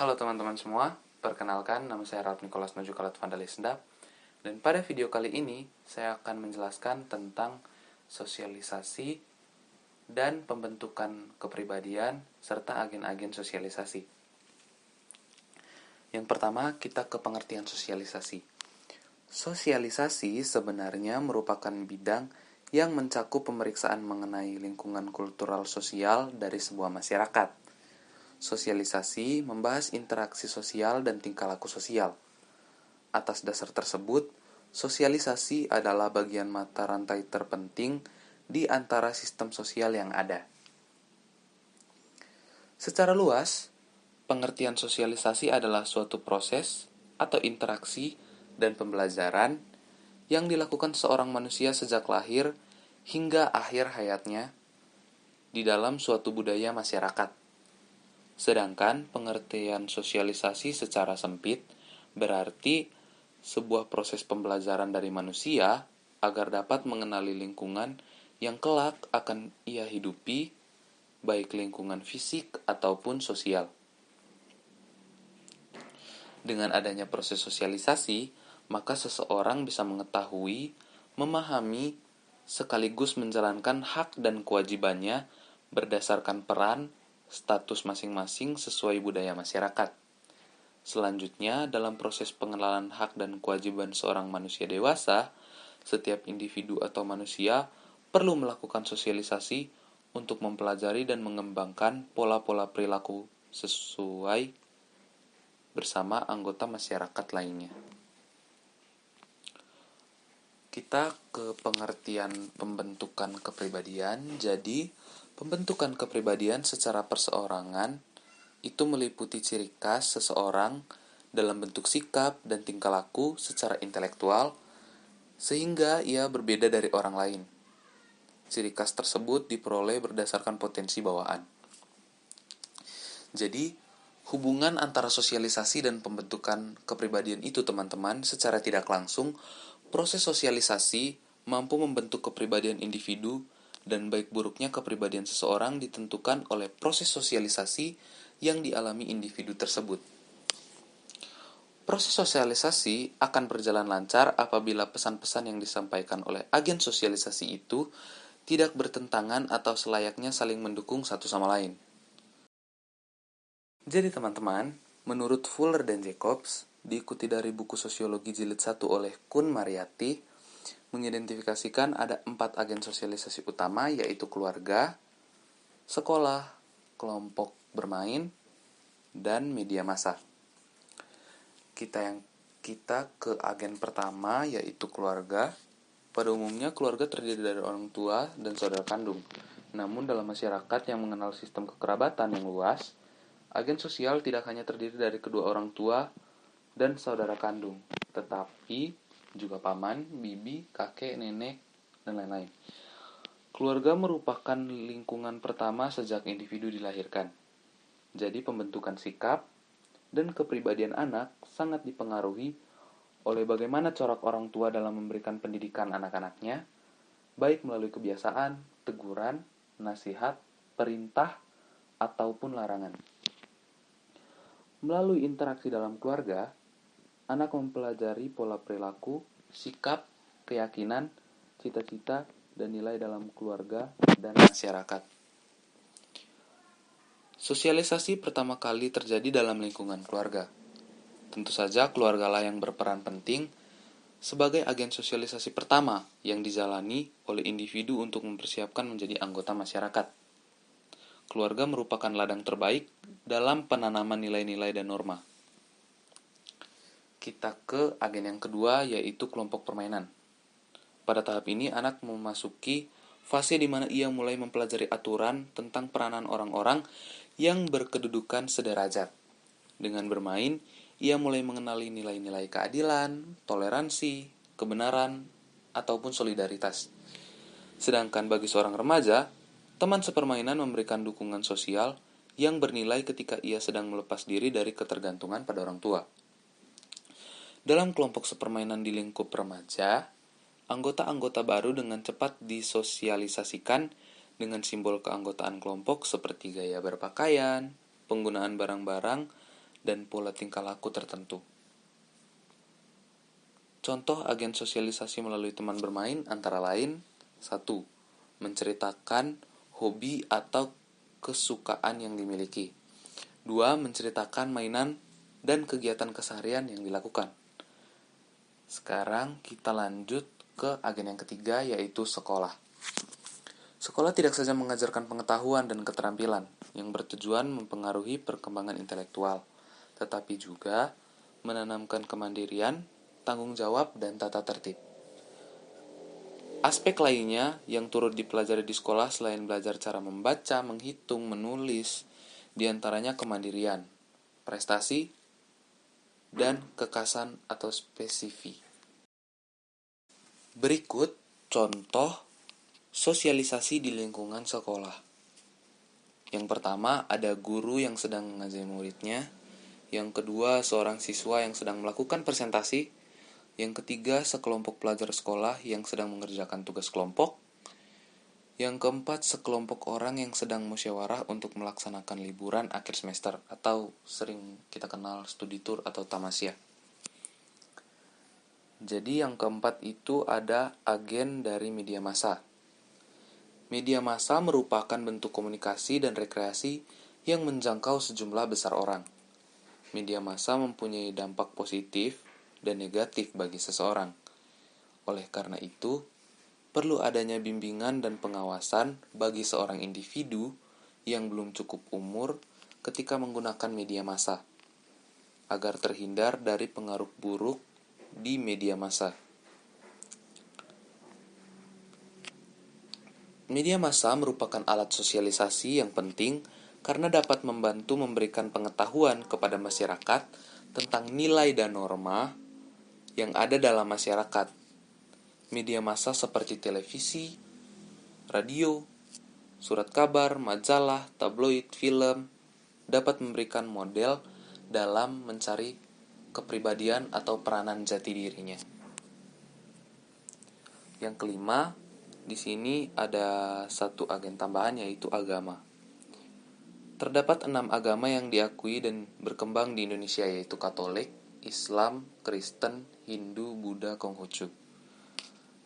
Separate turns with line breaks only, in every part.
Halo teman-teman semua, perkenalkan nama saya Ralf Nicholas Majukalat Vandalisendap. Dan pada video kali ini, saya akan menjelaskan tentang sosialisasi dan pembentukan kepribadian serta agen-agen sosialisasi. Yang pertama, kita ke pengertian sosialisasi. Sosialisasi sebenarnya merupakan bidang yang mencakup pemeriksaan mengenai lingkungan kultural sosial dari sebuah masyarakat. Sosialisasi membahas interaksi sosial dan tingkah laku sosial. Atas dasar tersebut, sosialisasi adalah bagian mata rantai terpenting di antara sistem sosial yang ada. Secara luas, pengertian sosialisasi adalah suatu proses atau interaksi dan pembelajaran yang dilakukan seorang manusia sejak lahir hingga akhir hayatnya di dalam suatu budaya masyarakat. Sedangkan pengertian sosialisasi secara sempit berarti sebuah proses pembelajaran dari manusia agar dapat mengenali lingkungan yang kelak akan ia hidupi, baik lingkungan fisik ataupun sosial. Dengan adanya proses sosialisasi, maka seseorang bisa mengetahui, memahami, sekaligus menjalankan hak dan kewajibannya berdasarkan peran, status masing-masing sesuai budaya masyarakat. Selanjutnya, dalam proses pengenalan hak dan kewajiban seorang manusia dewasa, setiap individu atau manusia perlu melakukan sosialisasi untuk mempelajari dan mengembangkan pola-pola perilaku sesuai bersama anggota masyarakat lainnya. Kita ke pengertian pembentukan kepribadian. Jadi, pembentukan kepribadian secara perseorangan itu meliputi ciri khas seseorang dalam bentuk sikap dan tingkah laku secara intelektual sehingga ia berbeda dari orang lain. Ciri khas tersebut diperoleh berdasarkan potensi bawaan. Jadi, hubungan antara sosialisasi dan pembentukan kepribadian itu teman-teman secara tidak langsung, proses sosialisasi mampu membentuk kepribadian individu dan baik buruknya kepribadian seseorang ditentukan oleh proses sosialisasi yang dialami individu tersebut. Proses sosialisasi akan berjalan lancar apabila pesan-pesan yang disampaikan oleh agen sosialisasi itu tidak bertentangan atau selayaknya saling mendukung satu sama lain. Jadi teman-teman, menurut Fuller dan Jacobs, diikuti dari buku Sosiologi Jilid 1 oleh Kun Mariyati, mengidentifikasikan ada 4 agen sosialisasi utama, yaitu keluarga, sekolah, kelompok bermain, dan media massa. Kita ke agen pertama, yaitu keluarga. Pada umumnya, keluarga terdiri dari orang tua dan saudara kandung. Namun dalam masyarakat yang mengenal sistem kekerabatan yang luas, agen sosial tidak hanya terdiri dari kedua orang tua dan saudara kandung, tetapi juga paman, bibi, kakek, nenek, dan lain-lain. Keluarga merupakan lingkungan pertama sejak individu dilahirkan. Jadi pembentukan sikap dan kepribadian anak sangat dipengaruhi oleh bagaimana corak orang tua dalam memberikan pendidikan anak-anaknya, baik melalui kebiasaan, teguran, nasihat, perintah, ataupun larangan. Melalui interaksi dalam keluarga, anak mempelajari pola perilaku, sikap, keyakinan, cita-cita, dan nilai dalam keluarga dan masyarakat. Sosialisasi pertama kali terjadi dalam lingkungan keluarga. Tentu saja keluargalah yang berperan penting sebagai agen sosialisasi pertama yang dijalani oleh individu untuk mempersiapkan menjadi anggota masyarakat. Keluarga merupakan ladang terbaik dalam penanaman nilai-nilai dan norma. Kita ke agen yang kedua, yaitu kelompok permainan. Pada tahap ini, anak memasuki fase di mana ia mulai mempelajari aturan tentang peranan orang-orang yang berkedudukan sederajat. Dengan bermain, ia mulai mengenali nilai-nilai keadilan, toleransi, kebenaran, ataupun solidaritas. Sedangkan bagi seorang remaja, teman sepermainan memberikan dukungan sosial yang bernilai ketika ia sedang melepas diri dari ketergantungan pada orang tua. Dalam kelompok sepermainan di lingkup remaja, anggota-anggota baru dengan cepat disosialisasikan dengan simbol keanggotaan kelompok seperti gaya berpakaian, penggunaan barang-barang, dan pola tingkah laku tertentu. Contoh agen sosialisasi melalui teman bermain antara lain: 1. Menceritakan hobi atau kesukaan yang dimiliki. 2. Menceritakan mainan dan kegiatan keseharian yang dilakukan. Sekarang kita lanjut ke agen yang ketiga, yaitu sekolah. Sekolah tidak saja mengajarkan pengetahuan dan keterampilan yang bertujuan mempengaruhi perkembangan intelektual, tetapi juga menanamkan kemandirian, tanggung jawab, dan tata tertib. Aspek lainnya yang turut dipelajari di sekolah selain belajar cara membaca, menghitung, menulis, diantaranya kemandirian, prestasi, dan kekasan atau spesifik. Berikut contoh sosialisasi di lingkungan sekolah. Yang pertama, ada guru yang sedang mengajari muridnya. Yang kedua, seorang siswa yang sedang melakukan presentasi. Yang ketiga, sekelompok pelajar sekolah yang sedang mengerjakan tugas kelompok. Yang keempat, sekelompok orang yang sedang musyawarah untuk melaksanakan liburan akhir semester atau sering kita kenal studi tour atau tamasya. Jadi yang keempat itu ada agen dari media massa. Media massa merupakan bentuk komunikasi dan rekreasi yang menjangkau sejumlah besar orang. Media massa mempunyai dampak positif dan negatif bagi seseorang. Oleh karena itu, perlu adanya bimbingan dan pengawasan bagi seorang individu yang belum cukup umur ketika menggunakan media massa, agar terhindar dari pengaruh buruk di media massa. Media massa merupakan alat sosialisasi yang penting karena dapat membantu memberikan pengetahuan kepada masyarakat tentang nilai dan norma yang ada dalam masyarakat. Media massa seperti televisi, radio, surat kabar, majalah, tabloid, film dapat memberikan model dalam mencari kepribadian atau peranan jati dirinya. Yang kelima, di sini ada satu agen tambahan, yaitu agama. Terdapat 6 agama yang diakui dan berkembang di Indonesia, yaitu Katolik, Islam, Kristen, Hindu, Buddha, Konghucu.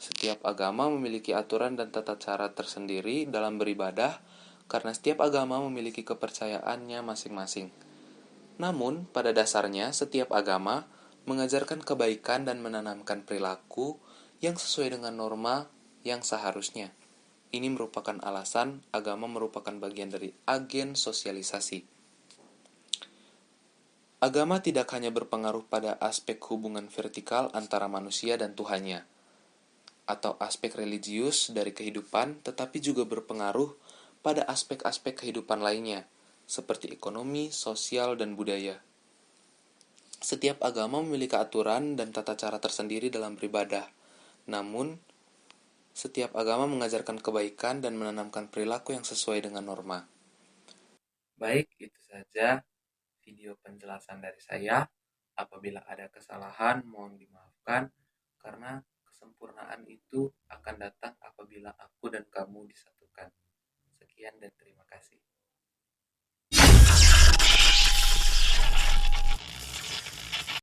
Setiap agama memiliki aturan dan tata cara tersendiri dalam beribadah karena setiap agama memiliki kepercayaannya masing-masing. Namun, pada dasarnya setiap agama mengajarkan kebaikan dan menanamkan perilaku yang sesuai dengan norma yang seharusnya. Ini merupakan alasan agama merupakan bagian dari agen sosialisasi. Agama tidak hanya berpengaruh pada aspek hubungan vertikal antara manusia dan Tuhannya, atau aspek religius dari kehidupan, tetapi juga berpengaruh pada aspek-aspek kehidupan lainnya, seperti ekonomi, sosial, dan budaya. Setiap agama memiliki aturan dan tata cara tersendiri dalam beribadah. Namun, setiap agama mengajarkan kebaikan dan menanamkan perilaku yang sesuai dengan norma. Baik, itu saja video penjelasan dari saya. Apabila ada kesalahan, mohon dimaafkan, karena kesempurnaan itu akan datang apabila aku dan kamu disatukan. Sekian dan terima kasih.